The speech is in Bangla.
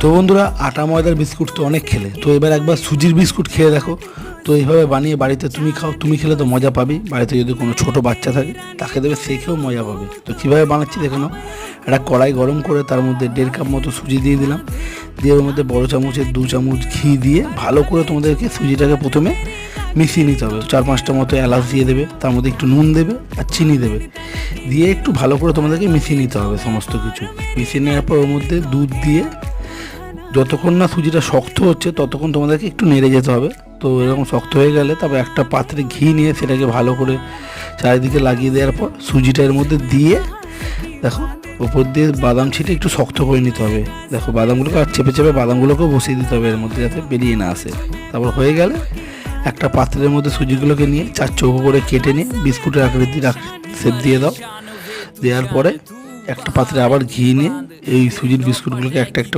তো বন্ধুরা, আটা ময়দার বিস্কুট তো অনেক খেলে, তো এবার একবার সুজির বিস্কুট খেয়ে দেখো। তো এইভাবে বানিয়ে বাড়িতে তুমি খাও, তুমি খেলে তো মজা পাবে। বাড়িতে যদি কোনো ছোট বাচ্চা থাকে তাকে দেবে, সে খেয়েও মজা পাবে। তো কীভাবে বানাচ্ছি দেখে নাও। একটা কড়াই গরম করে তার মধ্যে 1.5 কাপ মতো সুজি দিয়ে দিলাম। দিয়ে ওর মধ্যে বড় চামচের 2 চামচ ঘি দিয়ে ভালো করে তোমাদেরকে সুজিটাকে প্রথমে মিশিয়ে নিতে হবে। 4-5টা মতো এলাচ দিয়ে দেবে, তার মধ্যে একটু নুন দেবে আর চিনি দেবে, দিয়ে একটু ভালো করে তোমাদেরকে মিশিয়ে নিতে হবে সমস্ত কিছু। মিশিয়ে নেওয়ার পর ওর মধ্যে দুধ দিয়ে যতক্ষণ না সুজিটা শক্ত হচ্ছে ততক্ষণ তোমাদেরকে একটু নেড়ে যেতে হবে। তো এরকম শক্ত হয়ে গেলে তারপর একটা পাত্রে ঘি নিয়ে সেটাকে ভালো করে চারিদিকে লাগিয়ে দেওয়ার পর সুজিটা এর মধ্যে দিয়ে দেখো ওপর দিয়ে বাদাম ছিটে একটু শক্ত করে নিতে হবে। দেখো বাদামগুলোকে আর চেপে চেপে বাদামগুলোকেও বসিয়ে দিতে হবে এর মধ্যে, যাতে বেরিয়ে না আসে। তারপর হয়ে গেলে একটা পাত্রের মধ্যে সুজিগুলোকে নিয়ে 4 চৌকো করে কেটে নিয়ে বিস্কুটের আকৃতি শেপ দিয়ে দাও। দেওয়ার পরে একটা পাত্রে আবার ঘি নিয়ে এই সুজির বিস্কুটগুলোকে একটা একটা